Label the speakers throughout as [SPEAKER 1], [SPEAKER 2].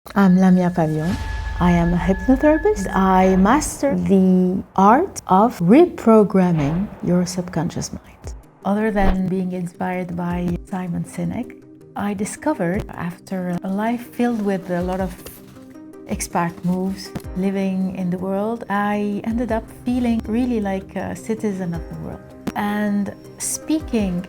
[SPEAKER 1] I'm Lamia. I am a hypnotherapist. I master the art of reprogramming your subconscious mind. Other than being inspired by Sinek, I discovered after a life filled with a lot of expat moves, living in the world, I ended up feeling really like a citizen of the world. And speaking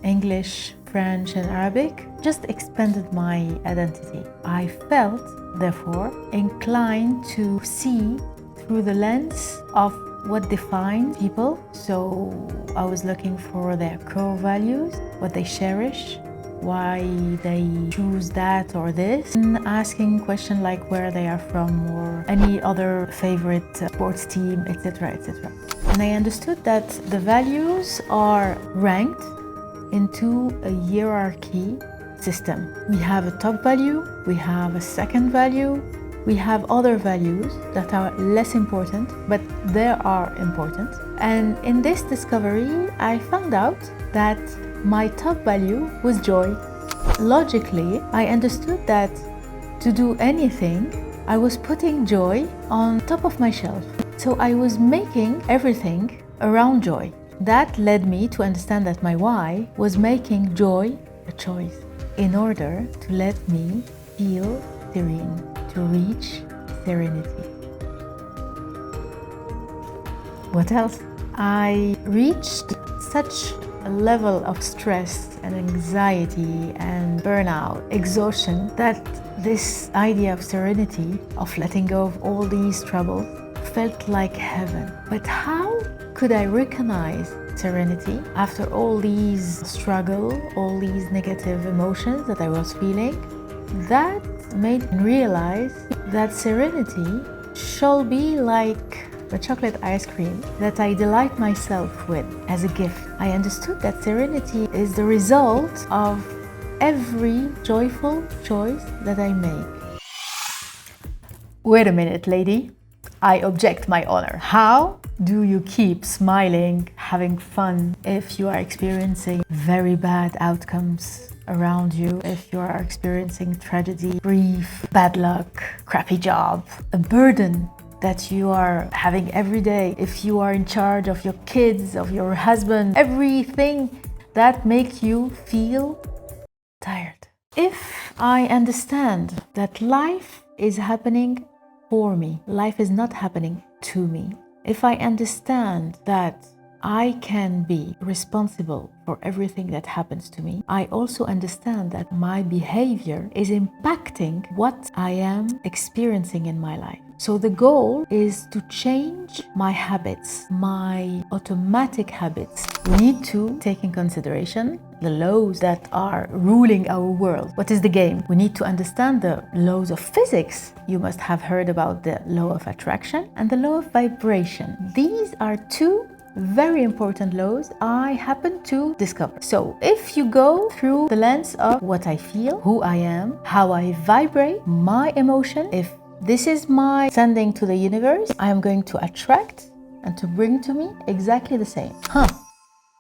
[SPEAKER 1] English, French and Arabic just expanded my identity. I felt, therefore, inclined to see through the lens of what defines people. So I was looking for their core values, what they cherish, why they choose that or this, and asking questions like where they are from or any other favorite sports team, etc., etc. And I understood that the values are ranked into a hierarchy system. We have a top value, we have a second value, we have other values that are less important, but they are important. And in this discovery, I found out that my top value was joy. Logically, I understood that to do anything, I was putting joy on top of my shelf. So I was making everything around joy. That led me to understand that my why was making joy a choice in order to let me feel serene, to reach serenity. What else? I reached such a level of stress and anxiety and burnout, exhaustion, that this idea of serenity, of letting go of all these troubles, felt like heaven. But how could I recognize serenity after all these struggle, all these negative emotions that I was feeling? That made me realize that serenity shall be like the chocolate ice cream that I delight myself with as a gift. I understood that serenity is the result of every joyful choice that I make. Wait a minute, lady. I object my honor. How do you keep smiling, having fun, if you are experiencing very bad outcomes around you, if you are experiencing tragedy, grief, bad luck, crappy job, a burden that you are having every day, if you are in charge of your kids, of your husband, everything that makes you feel tired? If I understand that life is happening for me, life is not happening to me. If I understand that I can be responsible for everything that happens to me, I also understand that my behavior is impacting what I am experiencing in my life. So the goal is to change my habits, my automatic habits. We need to take in consideration the laws that are ruling our world. What is the game? We need to understand the laws of physics. You must have heard about the law of attraction and the law of vibration. These are two very important laws I happen to discover. So if you go through the lens of what I feel, who I am, how I vibrate, my emotion, if this is my sending to the universe, I am going to attract and to bring to me exactly the same.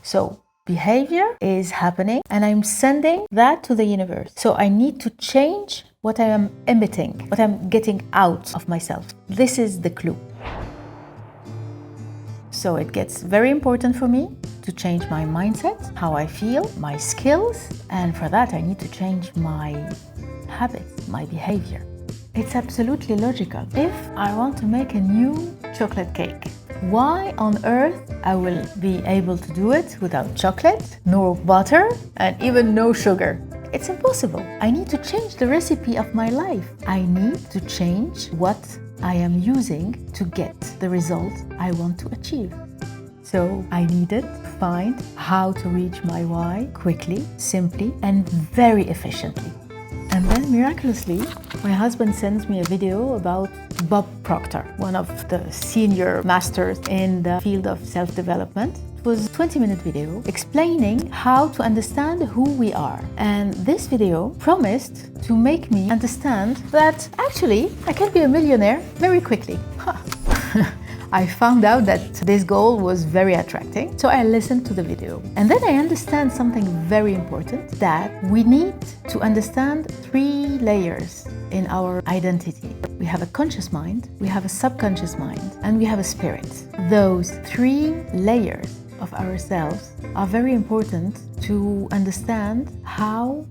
[SPEAKER 1] So behavior is happening and I'm sending that to the universe. So I need to change what I am emitting, what I'm getting out of myself. This is the clue. So it gets very important for me to change my mindset, how I feel, my skills, and for that I need to change my habits, my behavior. It's absolutely logical. If I want to make a new chocolate cake, why on earth I will be able to do it without chocolate, no butter, and even no sugar? It's impossible. I need to change the recipe of my life. I need to change what I am using to get the result I want to achieve. So I needed to find how to reach my why quickly, simply, and very efficiently. And then miraculously, my husband sends me a video about Bob Proctor, one of the senior masters in the field of self-development. It was a 20-minute video explaining how to understand who we are. And this video promised to make me understand that actually I can be a millionaire very quickly. I found out that this goal was very attracting, so I listened to the video. And then I understand something very important, that we need to understand 3 layers in our identity. We have a conscious mind, we have a subconscious mind, and we have a spirit. Those 3 layers of ourselves are very important to understand how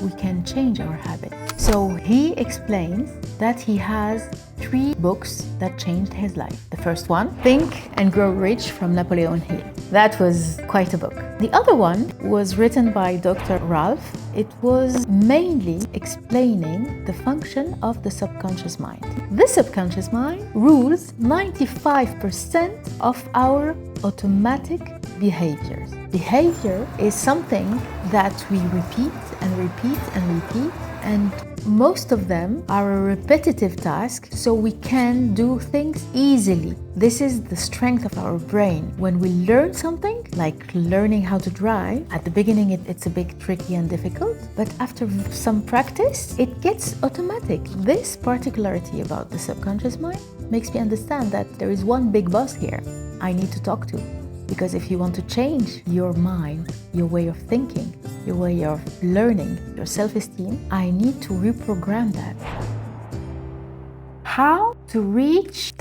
[SPEAKER 1] we can change our habits. So he explains that he has 3 books that changed his life. The first one, Think and Grow Rich from Napoleon Hill. That was quite a book. The other one was written by Dr. Ralph. It was mainly explaining the function of the subconscious mind. The subconscious mind rules 95% of our automatic behaviors. Behavior is something that we repeat and repeat and repeat, and most of them are a repetitive task, so we can do things easily. This is the strength of our brain. When we learn something, like learning how to drive, at the beginning it's a bit tricky and difficult, but after some practice, it gets automatic. This particularity about the subconscious mind makes me understand that there is one big boss here I need to talk to. Because if you want to change your mind, your way of thinking, your way of learning, your self-esteem, I need to reprogram that. How to reach,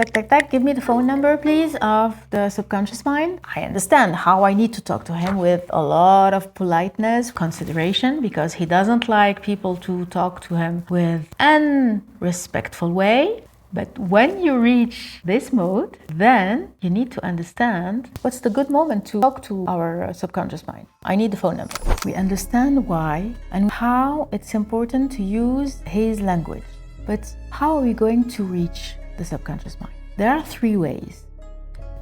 [SPEAKER 1] give me the phone number please, of the subconscious mind. I understand how I need to talk to him with a lot of politeness, consideration, because he doesn't like people to talk to him with an respectful way. But when you reach this mode, then you need to understand what's the good moment to talk to our subconscious mind. I need the phone number. We understand why and how it's important to use his language. But how are we going to reach the subconscious mind? There are 3 ways.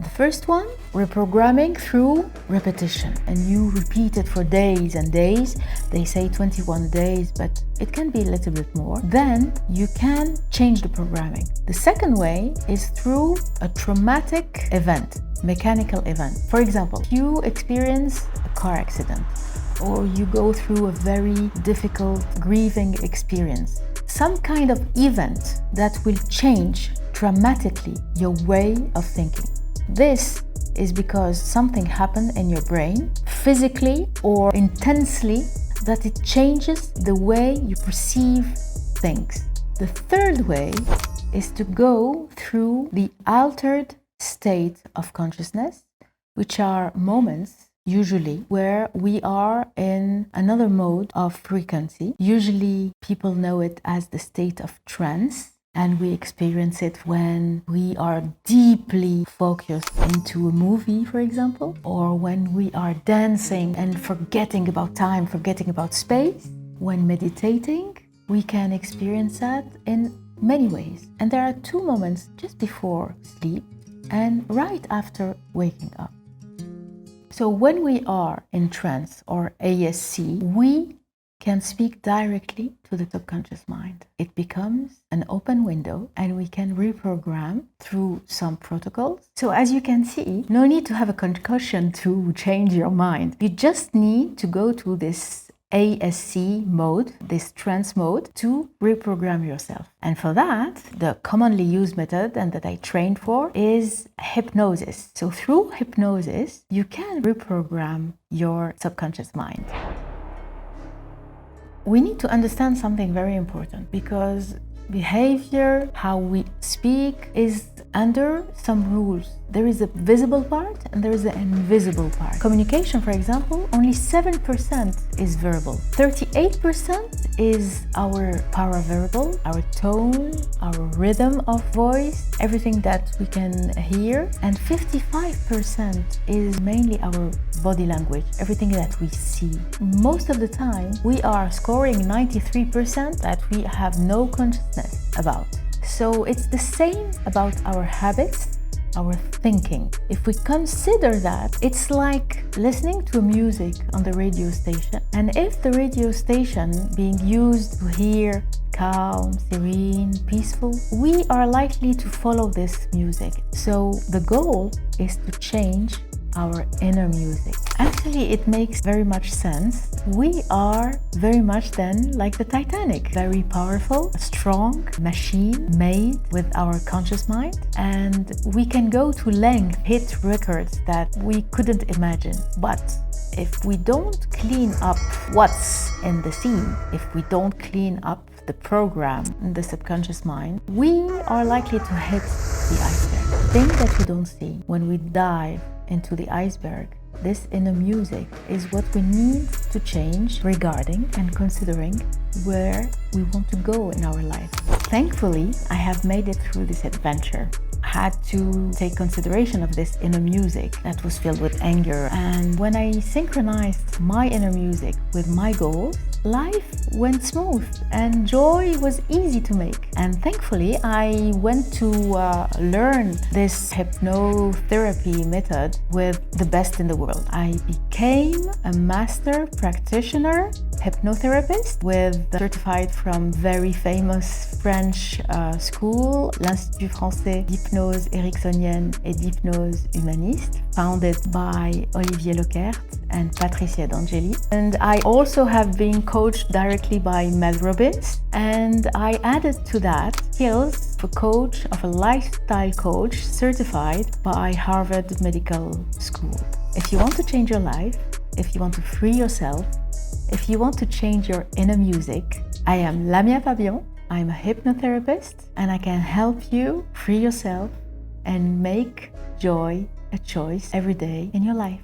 [SPEAKER 1] The first one, reprogramming through repetition, and you repeat it for days and days. They say 21 days, but it can be a little bit more. Then you can change the programming. The second way is through a traumatic event, mechanical event. For example, you experience a car accident, or you go through a very difficult grieving experience. Some kind of event that will change dramatically your way of thinking. This is because something happened in your brain, physically or intensely, that it changes the way you perceive things. The third way is to go through the altered state of consciousness, which are moments usually where we are in another mode of frequency. Usually people know it as the state of trance. And we experience it when we are deeply focused into a movie, for example, or when we are dancing and forgetting about time, forgetting about space. When meditating, we can experience that in many ways. And there are 2 moments just before sleep and right after waking up. So when we are in trance or ASC, we can speak directly to the subconscious mind. It becomes an open window and we can reprogram through some protocols. So as you can see, no need to have a concussion to change your mind. You just need to go to this ASC mode, this trance mode, to reprogram yourself. And for that, the commonly used method and that I trained for is hypnosis. So through hypnosis, you can reprogram your subconscious mind. We need to understand something very important, because behavior, how we speak, is under some rules. There is a visible part and there is an invisible part. Communication, for example, only 7% is verbal. 38% is our paraverbal, our tone, our rhythm of voice, everything that we can hear. And 55% is mainly our body language, everything that we see. Most of the time, we are scoring 93% that we have no consciousness about. So it's the same about our habits, our thinking. If we consider that, it's like listening to music on the radio station. And if the radio station being used to hear calm, serene, peaceful, we are likely to follow this music. So the goal is to change our inner music. Actually, it makes very much sense. We are very much then like the Titanic, very powerful, strong machine made with our conscious mind, and we can go to length, hit records that we couldn't imagine. But if we don't clean up what's in the scene, if we don't clean up the program in the subconscious mind, we are likely to hit the iceberg. The thing that we don't see when we dive into the iceberg, this inner music, is what we need to change regarding and considering where we want to go in our life. Thankfully, I have made it through this adventure. I had to take consideration of this inner music that was filled with anger, and when I synchronized my inner music with my goals, life went smooth and joy was easy to make. And thankfully, I went to learn this hypnotherapy method with the best in the world. I became a master practitioner hypnotherapist certified from very famous French school, l'Institut Français d'Hypnose Ericksonienne et d'Hypnose Humaniste, founded by Olivier Lequert and Patricia D'Angeli. And I also have been coached directly by Mel Robbins, and I added to that skills of a coach, of a lifestyle coach certified by Harvard Medical School. If you want to change your life, if you want to free yourself, if you want to change your inner music, I am Lamia. I'm a hypnotherapist, and I can help you free yourself and make joy a choice every day in your life.